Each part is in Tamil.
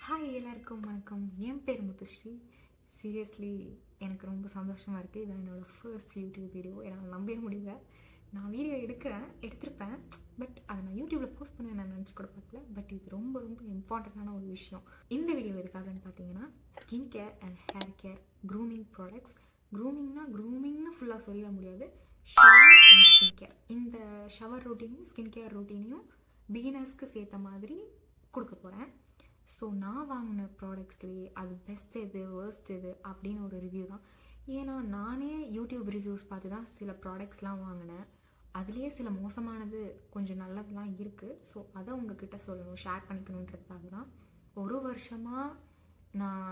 ஹாய் எல்லாருக்கும் வணக்கம். என் பேர் முத்துஸ்ரீ. சீரியஸ்லி எனக்கு ரொம்ப சந்தோஷமாக இருக்குது. இதான் என்னோடய ஃபர்ஸ்ட் யூடியூப் வீடியோ. என்னால் நம்பவே முடியல. நான் வீடியோ எடுத்திருப்பேன். பட் அதை நான் யூடியூப்பில் போஸ்ட் பண்ண நான் நினச்சி கூட பார்க்கல. பட் இது ரொம்ப ரொம்ப இம்பார்ட்டண்ட்டான ஒரு விஷயம். இந்த வீடியோ எதுக்காகன்னு பார்த்தீங்கன்னா, skin care and hair care grooming products. க்ரூமிங்னு ஃபுல்லாக சொல்லிட முடியாது. Shower and skin care. இந்த ஷவர் ரொட்டீனையும் ஸ்கின் கேர் ரொட்டீனையும் பிகினர்ஸ்க்கு சேர்த்த மாதிரி கொடுக்க போகிறேன். ஸோ நான் வாங்கின ப்ராடக்ட்ஸ்லேயே அது பெஸ்ட் எது வேர்ஸ்ட் எது அப்படின்னு ஒரு ரிவ்யூ தான். ஏன்னா நானே யூடியூப் ரிவ்யூஸ் பார்த்து தான் சில ப்ராடக்ட்ஸ்லாம் வாங்கினேன். அதுலேயே சில மோசமானது கொஞ்சம் நல்லதுலாம் இருக்குது. ஸோ அதை உங்ககிட்ட சொல்லணும், ஷேர் பண்ணிக்கணுன்றதுக்காக தான். ஒரு வருஷமாக நான்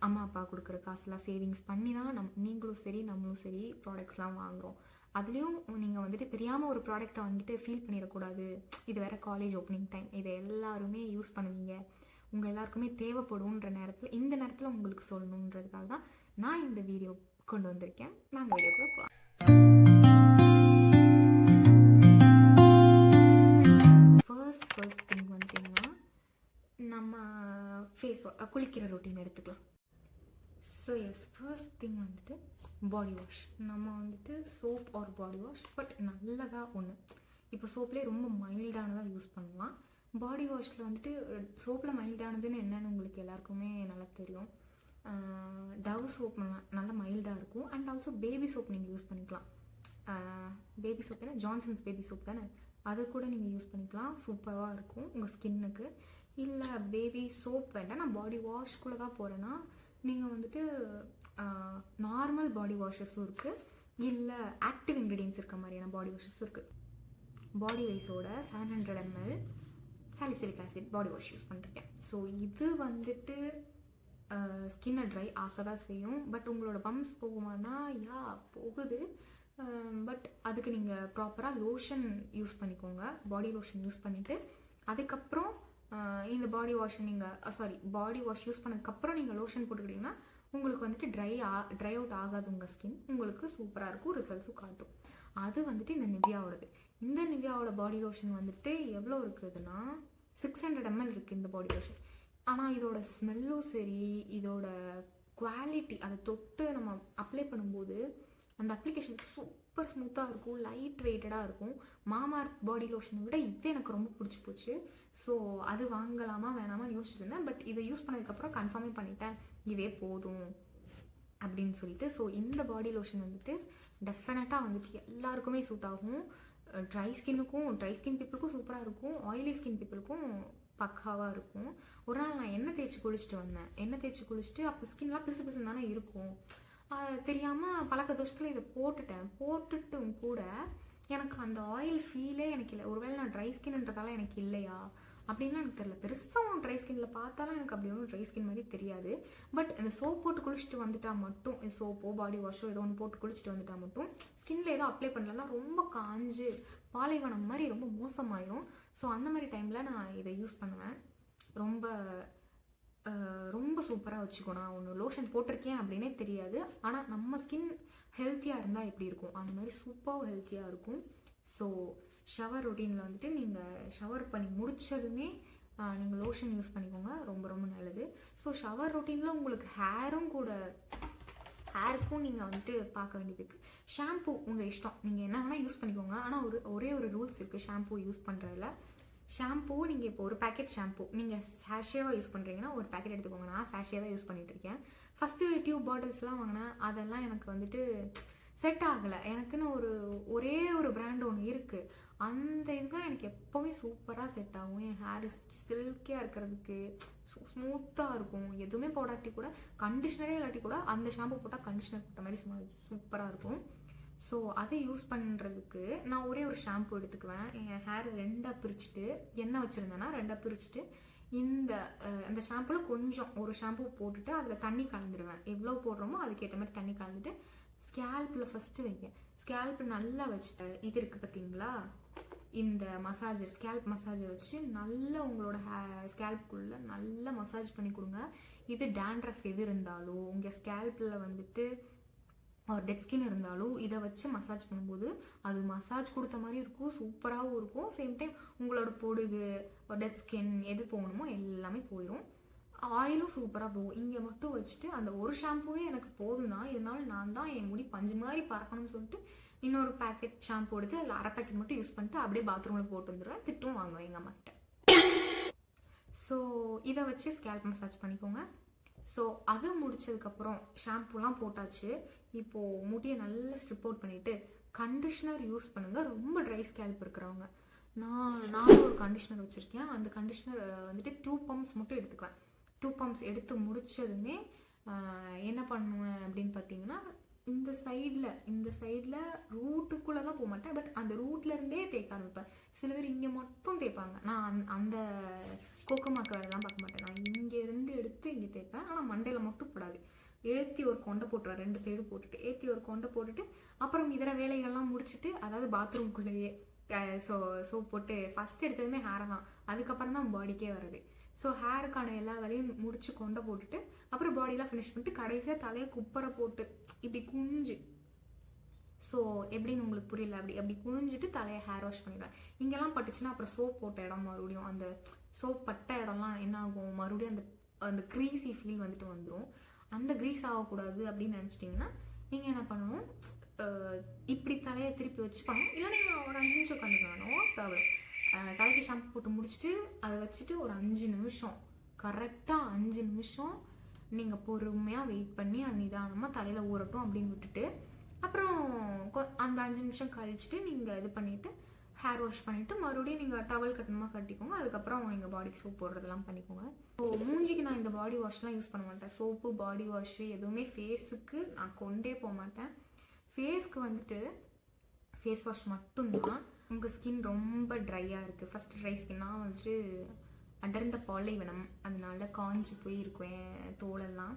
அம்மா அப்பா கொடுக்குற காசுலாம் சேவிங்ஸ் பண்ணி தான் நீங்களும் சரி நம்மளும் சரி ப்ராடக்ட்ஸ்லாம் வாங்குகிறோம். அதுலேயும் நீங்கள் வந்துட்டு தெரியாமல் ஒரு ப்ராடக்டை வந்துட்டு ஃபீல் பண்ணிடக்கூடாது. இது வேறு காலேஜ் ஓப்பனிங் டைம், இதை எல்லாருமே யூஸ் பண்ணுவீங்க, உங்கள் எல்லாருக்குமே தேவைப்படுன்ற நேரத்தில் இந்த நேரத்தில் உங்களுக்கு சொல்லணுன்றதுக்காக தான் நான் இந்த வீடியோ கொண்டு வந்திருக்கேன். நாங்கள் வீடியோக்குள்ள போகலாம். ஃபர்ஸ்ட் திங் வந்துட்டிங்கன்னா, நம்ம ஃபேஸ் குளிக்கிற ரொட்டீன் எடுத்துக்கலாம். ஸோ எஸ், ஃபர்ஸ்ட் திங் வந்துட்டு பாடி வாஷ். நம்ம வந்துட்டு soap or body wash, but நல்லதாக ஒன்று. இப்போ சோப்லேயே ரொம்ப மைல்டானதாக யூஸ் பண்ணலாம். பாடி வாஷில் வந்துட்டு சோப்பில் மைல்டானதுன்னு என்னென்னு உங்களுக்கு எல்லாருக்குமே நல்லா தெரியும். டவ் சோப் நல்லா மைல்டாக இருக்கும். அண்ட் ஆல்சோ பேபி சோப் நீங்கள் யூஸ் பண்ணிக்கலாம். பேபி சோப் ஏன்னா ஜான்சன்ஸ் பேபி சோப் தானே, அதை கூட நீங்கள் யூஸ் பண்ணிக்கலாம். சூப்பராக இருக்கும் உங்கள் ஸ்கின்னுக்கு. இல்லை பேபி சோப் வேண்டாம், நான் பாடி வாஷ்குள்ளே தான் போகிறேன்னா நீங்கள் வந்துட்டு நார்மல் பாடி வாஷஸும் இருக்குது, இல்லை ஆக்டிவ் இன்க்ரீடியன்ஸ் இருக்க மாதிரியான பாடி வாஷஸும் இருக்குது. பாடி வைஸோட 700 ml salicylic acid body wash use பண்ணிருக்கேன். ஸோ இது வந்துட்டு ஸ்கின்னை ட்ரை ஆக்க தான் செய்யும். பட் உங்களோட பம்ப்ஸ் போகுமானா போகுது. பட் அதுக்கு நீங்கள் ப்ராப்பராக லோஷன் யூஸ் பண்ணிக்கோங்க. பாடி லோஷன் யூஸ் பண்ணிவிட்டு அதுக்கப்புறம் இந்த பாடி வாஷ் யூஸ் பண்ணதுக்கப்புறம் நீங்கள் லோஷன் போட்டுக்கிட்டிங்கன்னா உங்களுக்கு வந்துட்டு ட்ரை அவுட் ஆகாது உங்கள் ஸ்கின். உங்களுக்கு சூப்பராக இருக்கும், ரிசல்ட்ஸும் காட்டும். அது வந்துட்டு இந்த நிவ்யாவோடது. இந்த நிவ்யாவோட பாடி லோஷன் வந்துட்டு எவ்வளோ இருக்குதுன்னா 600 ml இருக்குது இந்த பாடி லோஷன். ஆனால் இதோட ஸ்மெல்லும் சரி, இதோட குவாலிட்டி, அதை தொட்டு நம்ம அப்ளை பண்ணும்போது அந்த அப்ளிகேஷன் சூப்பர் ஸ்மூத்தாக இருக்கும், லைட் வெயிட்டடாக இருக்கும். மாமார்த் பாடி லோஷனை விட இது எனக்கு ரொம்ப பிடிச்சி போச்சு. ஸோ அது வாங்கலாமா வேணாமா யோசிச்சுருந்தேன். பட் இதை யூஸ் பண்ணதுக்கப்புறம் கன்ஃபார்மே பண்ணிட்டேன், இதே போதும் அப்படின்னு சொல்லிட்டு. ஸோ இந்த பாடி லோஷன் வந்துட்டு டெஃபினட்டாக வந்துட்டு எல்லாருக்குமே சூட் ஆகும். ட்ரை ஸ்கின் பீப்புளுக்கும் சூப்பராக இருக்கும், ஆயிலி ஸ்கின் பீப்புளுக்கும் பக்காவாக இருக்கும். ஒரு நாள் நான் எண்ணெய் தேய்ச்சி குளிச்சுட்டு அப்போ ஸ்கின்லாம் பிசு பிசுன்னு தானே இருக்கும். தெரியாமல் பழக்க தோஷத்தில் இதை போட்டுட்டும் கூட எனக்கு அந்த ஆயில் ஃபீலே எனக்கு இல்லை. ஒருவேளை நான் ட்ரை ஸ்கின்ன்றதால எனக்கு இல்லையா அப்படின்லாம் எனக்கு தெரியல. பெருசாக ட்ரை ஸ்கின்னில் பார்த்தாலும் எனக்கு அப்படி ஒன்றும் ட்ரை ஸ்கின் மாதிரி தெரியாது. பட் இந்த சோப் போட்டு குளிச்சுட்டு வந்துட்டால் மட்டும், சோப்போ பாடி வாஷோ ஏதோ ஒன்று போட்டு குளிச்சுட்டு வந்துட்டால் மட்டும் ஸ்கின்னில் ஏதோ அப்ளை பண்ணலன்னா ரொம்ப காஞ்சு பாலைவனம் மாதிரி ரொம்ப மோசமாயிரும். ஸோ அந்த மாதிரி டைமில் நான் இதை யூஸ் பண்ணுவேன். ரொம்ப ரொம்ப சூப்பராக வச்சுக்கணும். நான் ஒன்று லோஷன் போட்டிருக்கேன் அப்படின்னே தெரியாது. ஆனால் நம்ம ஸ்கின் ஹெல்த்தியாக இருந்தால் எப்படி இருக்கும் அந்த மாதிரி சூப்பராக ஹெல்த்தியாக இருக்கும். ஸோ ஷவர் ரொட்டீனில் வந்துட்டு நீங்கள் ஷவர் பண்ணி முடித்ததுமே நீங்கள் லோஷன் யூஸ் பண்ணிக்கோங்க, ரொம்ப ரொம்ப நல்லது. ஸோ ஷவர் ரொட்டீனில் உங்களுக்கு ஹேருக்கும் நீங்கள் வந்துட்டு பார்க்க வேண்டியதுக்கு ஷாம்பூ உங்கள் இஷ்டம், நீங்கள் என்ன வேணால் யூஸ் பண்ணிக்கோங்க. ஆனால் ஒரே ஒரு ரூல்ஸ் இருக்குது ஷாம்பூ யூஸ் பண்ணுறதுல. ஷாம்பூ நீங்கள் இப்போ ஒரு பேக்கெட் ஷாம்பூ நீங்கள் சாஷேவாக யூஸ் பண்ணுறீங்கன்னா ஒரு பேக்கெட் எடுத்துக்கோங்க. நான் சாஷே தான் யூஸ் பண்ணிகிட்ருக்கேன். ஃபஸ்ட்டு டியூப் பாட்டில்ஸ்லாம் வாங்கினேன், அதெல்லாம் எனக்கு வந்துட்டு செட் ஆகலை. எனக்குன்னு ஒரே ஒரு பிராண்ட் ஒன்று இருக்குது, அந்த இதுதான் எனக்கு எப்போவுமே சூப்பராக செட் ஆகும். என் ஹேர் சில்கியாக இருக்கிறதுக்கு ஸ்மூத்தாக இருக்கும். எதுவுமே போடாட்டி கூட, கண்டிஷ்னரே இல்லாட்டி கூட அந்த ஷாம்பு போட்டால் கண்டிஷ்னர் போட்ட மாதிரி சூப்பராக இருக்கும். ஸோ அதை யூஸ் பண்ணுறதுக்கு நான் ஒரே ஒரு ஷாம்பு எடுத்துக்குவேன். என் ஹேர் ரெண்டாக பிரிச்சுட்டு, எண்ணெய் வச்சுருந்தேன்னா ரெண்டாக பிரிச்சுட்டு அந்த ஷாம்புவில் கொஞ்சம் ஒரு ஷாம்பு போட்டுட்டு அதில் தண்ணி கலந்துடுவேன். எவ்வளோ போடுறோமோ அதுக்கேற்ற மாதிரி தண்ணி கலந்துட்டு ஸ்கேல்பில் ஃபஸ்ட்டு வைங்க. ஸ்கேல்ப் நல்லா வச்சுட்டு இது இருக்குது பார்த்தீங்களா, இந்த ஸ்கேல்ப் மசாஜர் வச்சு நல்லா உங்களோட ஸ்கேல்ப்புக்குள்ளே நல்லா மசாஜ் பண்ணி கொடுங்க. இது டேண்ட்ரஃப் எது இருந்தாலும், உங்கள் ஸ்கேல்பில் வந்துட்டு ஒரு டெட் ஸ்கின் இருந்தாலும் இதை வச்சு மசாஜ் பண்ணும்போது அது மசாஜ் கொடுத்த மாதிரி இருக்கும், சூப்பராகவும் இருக்கும். சேம் டைம் உங்களோட பொடுகு, டெட் ஸ்கின் எது போகணுமோ எல்லாமே போயிடும். ஆயிலும் சூப்பராக போகும். இங்கே மட்டும் வச்சுட்டு அந்த ஒரு ஷாம்புவே எனக்கு போதும் தான். இருந்தாலும் நான் தான் என் முடி பஞ்சு மாதிரி பறக்கணும்னு சொல்லிட்டு இன்னொரு பேக்கெட் ஷாம்பு எடுத்து அதில் அரை பேக்கெட் மட்டும் யூஸ் பண்ணிட்டு அப்படியே பாத்ரூமில் போட்டு வந்துடுவேன். திட்டும் வாங்குவேன் எங்கள் அம்மா கிட்ட. ஸோ இதை வச்சு ஸ்கேல்ப் மசாஜ் பண்ணிக்கோங்க. ஸோ அது முடிச்சதுக்கப்புறம் ஷாம்புலாம் போட்டாச்சு. இப்போது முடியை நல்லா ஸ்ட்ரிப் அவுட் பண்ணிவிட்டு கண்டிஷ்னர் யூஸ் பண்ணுங்கள். ரொம்ப ட்ரை ஸ்கேல்ப் இருக்கிறவங்க. நான் ஒரு கண்டிஷ்னர் வச்சுருக்கேன். அந்த கண்டிஷ்னர் வந்துட்டு 2 பம்ப்ஸ் மட்டும் எடுத்துக்குவேன். 2 பம்ப்ஸ் எடுத்து முடிச்சதுமே என்ன பண்ணுவேன் அப்படின்னு பார்த்தீங்கன்னா, இந்த சைடில் ரூட்டுக்குள்ளெல்லாம் போக மாட்டேன். பட் அந்த ரூட்லேருந்தே தேய்க்க ஆரம்பிப்பேன். சில பேர் இங்கே மட்டும் தேய்ப்பாங்க. நான் அந்த கோக்கமாக்க வேலைலாம் பார்க்க மாட்டேன். நான் இங்கேருந்து எடுத்து இங்கே தேய்ப்பேன். ஆனால் மண்டையில் மட்டும் போடாது. ஏற்றி ஒரு கொண்டை போட்டுருவேன். 2 சைடு போட்டுட்டு ஏற்றி ஒரு கொண்டை போட்டுட்டு அப்புறம் இதர வேலைகள்லாம் முடிச்சுட்டு, அதாவது பாத்ரூம்குள்ளேயே சோப் போட்டு ஃபஸ்ட் எடுத்ததுமே ஹேரை தான், அதுக்கப்புறம் தான் பாடிக்கே வருது. ஸோ ஹேருக்கான எல்லா வேலையும் முடிச்சு கொண்டை போட்டுட்டு அப்புறம் பாடியெலாம் ஃபினிஷ் பண்ணிட்டு கடைசியாக தலையை குப்பரை போட்டு இப்படி குனிஞ்சு, ஸோ எப்படின்னு உங்களுக்கு புரியல, அப்படி குனிஞ்சிட்டு தலையை ஹேர் வாஷ் பண்ணிடுவேன். இங்கெல்லாம் பட்டுச்சுன்னா அப்புறம் சோப் போட்ட இடம் மறுபடியும் அந்த சோப் பட்ட இடம்லாம் என்ன ஆகும், மறுபடியும் அந்த க்ரீஸி ஃபீல் வந்துட்டு வந்துடும். அந்த க்ரீஸ் ஆகக்கூடாது அப்படின்னு நினச்சிட்டிங்கன்னா நீங்கள் என்ன பண்ணணும், இப்படி தலையை திருப்பி வச்சு பண்ணணும். இல்லை நீங்கள் ஒரு 5 நிமிஷம் உட்காந்துக்கலாம், நோ ப்ராப்ளம். தலைக்கு ஷாம்பு போட்டு முடிச்சுட்டு அதை வச்சுட்டு ஒரு 5 நிமிஷம், கரெக்டாக 5 நிமிஷம் நீங்கள் பொறுமையாக வெயிட் பண்ணி அது நிதானமாக தலையில் ஊறட்டும் அப்படின்னு விட்டுட்டு அப்புறம் அந்த 5 நிமிஷம் கழிச்சுட்டு நீங்கள் இது பண்ணிவிட்டு ஹேர் வாஷ் பண்ணிவிட்டு மறுபடியும் நீங்கள் டவல் கட்டணுமா கட்டிக்கோங்க. அதுக்கப்புறம் நீங்கள் பாடிக்கு சோப் போடுறதெல்லாம் பண்ணிக்கோங்க. ஸோ மூஞ்சிக்கு நான் இந்த பாடி வாஷ்லாம் யூஸ் பண்ண மாட்டேன். சோப்பு பாடி வாஷு எதுவுமே ஃபேஸுக்கு நான் கொண்டே போக மாட்டேன். ஃபேஸ்க்கு வந்துட்டு ஃபேஸ் வாஷ் மட்டும்தான். உங்கள் ஸ்கின் ரொம்ப ட்ரையாக இருக்குது, ஃபஸ்ட்டு ட்ரை ஸ்கின்னாக வந்துட்டு அடர்ந்த பாலைவனம், அதனால காஞ்சி போய் இருக்கும் தோலெல்லாம்.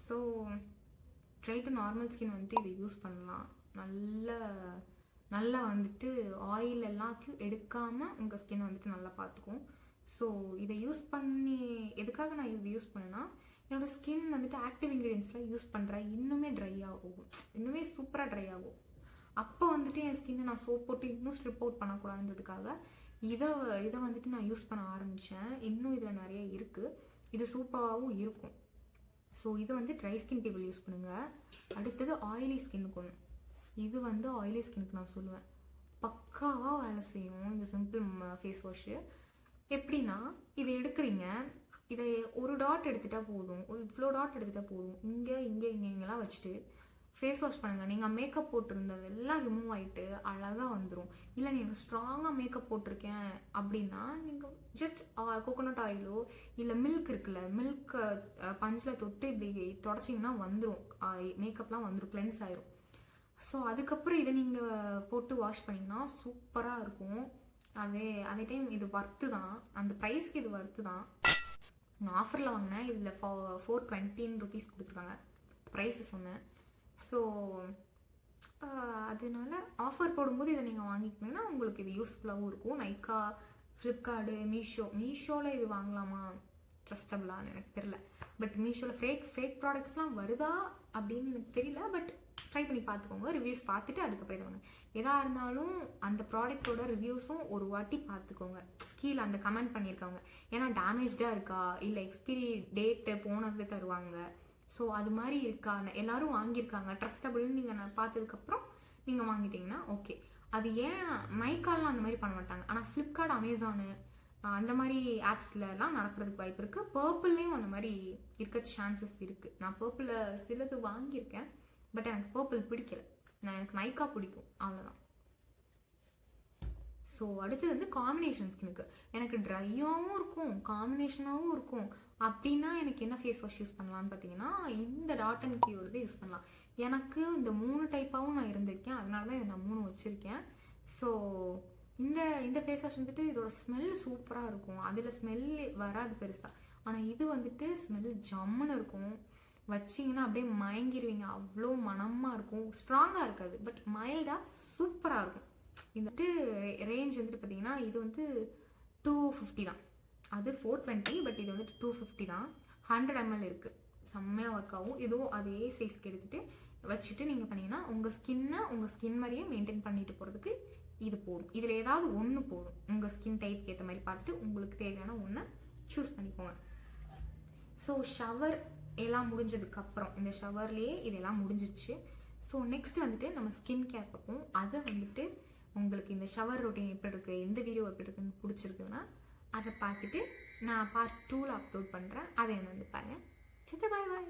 So try to normal skin வந்துட்டு இதை யூஸ் பண்ணலாம். நல்லா வந்துட்டு ஆயில் எல்லாத்தையும் எடுக்காமல் உங்கள் ஸ்கின் வந்துட்டு நல்லா பார்த்துக்கும். ஸோ இதை யூஸ் பண்ணி எதுக்காக நான் இது யூஸ் பண்ணேன்னா, என்னோடய ஸ்கின் வந்துட்டு ஆக்டிவ் இன்க்ரீடியன்ஸ்லாம் யூஸ் பண்ணுறேன், இன்னுமே ட்ரை ஆகும், இன்னுமே சூப்பராக ட்ரை ஆகும். அப்போ வந்துட்டு என் ஸ்கின்னை நான் சோப் போட்டு இன்னும் ஸ்ட்ரிப் அவுட் பண்ணக்கூடாதுன்றதுக்காக இதை வந்துட்டு நான் யூஸ் பண்ண ஆரம்பித்தேன். இன்னும் இதில் நிறைய இருக்குது, இது சூப்பராகவும் இருக்கும். ஸோ இது வந்து ட்ரை ஸ்கின் பீப்புள் யூஸ் பண்ணுங்கள். அடுத்தது ஆயிலி ஸ்கின்னுக்கு ஒன்று, இது வந்து ஆயிலி ஸ்கின்னுக்கு நான் சொல்லுவேன் பக்காவாக வேலை செய்யும் இந்த சிம்பிள் ஃபேஸ் வாஷு. எப்படின்னா, இதை எடுக்கிறீங்க, இதை ஒரு டாட் எடுத்துகிட்டா போதும், ஒரு இவ்வளோ டாட் எடுத்துகிட்டா போதும். இங்கெல்லாம் வச்சுட்டு ஃபேஸ் வாஷ் பண்ணுங்கள். நீங்கள் மேக்கப் போட்டிருந்ததெல்லாம் ரிமூவ் ஆகிட்டு அழகாக வந்துடும். இல்லை நீங்கள் ஸ்ட்ராங்காக மேக்கப் போட்டிருக்கேன் அப்படின்னா நீங்கள் ஜஸ்ட் கோகோனட் ஆயிலோ இல்லை மில்க் இருக்குல்ல, மில்க்கை பஞ்சில் தொட்டு இப்படி தொடச்சிங்கன்னா வந்துடும், மேக்கப்லாம் வந்துடும், கிளென்ஸ் ஆயிரும். ஸோ அதுக்கப்புறம் இதை நீங்கள் போட்டு வாஷ் பண்ணிங்கன்னா சூப்பராக இருக்கும். அதே டைம் இது ஒர்த்து தான், அந்த ப்ரைஸ்க்கு இது ஒர்த்து தான். நான் ஆஃபரில் வாங்கினேன், இதில் 420 rupees கொடுத்துருக்காங்க, ப்ரைஸு சொன்னேன். ஸோ அதனால ஆஃபர் போடும்போது இதை நீங்கள் வாங்கிக்கிட்டீங்கன்னா உங்களுக்கு இது யூஸ்ஃபுல்லாகவும் இருக்கும். நைக்கா, ஃப்ளிப்கார்டு, மீஷோவில் இது வாங்கலாமா, ட்ரஸ்டபுளான்னு எனக்கு தெரியல. பட் மீஷோவில் ஃபேக் ப்ராடக்ட்ஸ்லாம் வருதா அப்படின்னு எனக்கு தெரியல. பட் ட்ரை பண்ணி பார்த்துக்கோங்க, ரிவ்யூஸ் பார்த்துட்டு அதுக்கப்புறம் இது வாங்க. எதாக இருந்தாலும் அந்த ப்ராடக்டோட ரிவ்யூஸும் ஒரு வாட்டி பார்த்துக்கோங்க, கீழே அந்த கமெண்ட் பண்ணியிருக்காங்க. ஏன்னா டேமேஜ்டாக இருக்கா இல்லை எக்ஸ்பிரி டேட்டு போனது தருவாங்க. ஸோ அது மாதிரி இருக்கா, எல்லோரும் வாங்கியிருக்காங்க, ட்ரஸ்டபுள்னு நீங்கள் பார்த்ததுக்கப்புறம் நீங்கள் வாங்கிட்டீங்கன்னா ஓகே. அது ஏன் மைக்காலாம் அந்த மாதிரி பண்ண மாட்டாங்க, ஆனால் ஃப்ளிப்கார்ட், அமேசானு அந்த மாதிரி ஆப்ஸ்லலாம் நடக்கிறதுக்கு வாய்ப்பு இருக்குது. பர்பிள்லேயும் அந்த மாதிரி இருக்க சான்சஸ் இருக்குது. நான் பர்பிளில் சிலது வாங்கியிருக்கேன், பட் எனக்கு பர்பிள் பிடிக்கல, எனக்கு நைக்கா பிடிக்கும், அவ்வளோதான். ஸோ அடுத்தது வந்து காம்பினேஷன் ஸ்கின்னுக்கு, எனக்கு ட்ரையாகவும் இருக்கும் காம்பினேஷனாகவும் இருக்கும் அப்படின்னா எனக்கு என்ன ஃபேஸ் வாஷ் யூஸ் பண்ணலான்னு பார்த்தீங்கன்னா, இந்த டாட் அண்ட் கீயோடது யூஸ் பண்ணலாம். எனக்கு இந்த 3 டைப்பாகவும் நான் இருந்திருக்கேன், அதனால தான் இதை நான் 3 வச்சுருக்கேன். ஸோ இந்த ஃபேஸ் வாஷ் வந்துட்டு இதோட ஸ்மெல் சூப்பராக இருக்கும், அதில் ஸ்மெல் வராது பெருசாக. ஆனால் இது வந்துட்டு ஸ்மெல் ஜம்முன்னு இருக்கும், வச்சிங்கன்னா அப்படியே மயங்கிடுவீங்க, அவ்வளோ மனமாக இருக்கும். ஸ்ட்ராங்காக இருக்காது, பட் மைல்டாக சூப்பராக இருக்கும். இந்த வந்துட்டு ரேஞ்ச் வந்துட்டு பார்த்தீங்கன்னா இது வந்து 250 தான், அது 420, பட் இது வந்துட்டு 250 தான். 100 ml இருக்குது, செம்மையாக ஒர்க் ஆகும். இதுவும் அதே சைஸ்க்கு எடுத்துகிட்டு வச்சுட்டு நீங்கள் பண்ணிங்கன்னா உங்கள் ஸ்கின் மாதிரியே மெயின்டைன் பண்ணிட்டு போகிறதுக்கு இது போதும். இதில் ஏதாவது ஒன்று போதும், உங்கள் ஸ்கின் டைப்க்கு ஏற்ற மாதிரி பார்த்துட்டு உங்களுக்கு தேவையான ஒன்றை சூஸ் பண்ணிக்கோங்க. ஸோ ஷவர் எல்லாம் முடிஞ்சதுக்கப்புறம் இந்த ஷவர்லேயே இதெல்லாம் முடிஞ்சிருச்சு. ஸோ நெக்ஸ்ட் வந்துட்டு நம்ம ஸ்கின் கேர் பார்ப்போம். அதை வந்துட்டு உங்களுக்கு இந்த ஷவர் ரொட்டீன் எப்படி இருக்குது, இந்த வீடியோ எப்படி இருக்குன்னு பிடிச்சிருக்குன்னா அதை பார்த்துட்டு நான் பார்ட் 2ல் அப்லோட் பண்ணுறேன். அதை வந்து பாருங்கள். பாய் பாய்.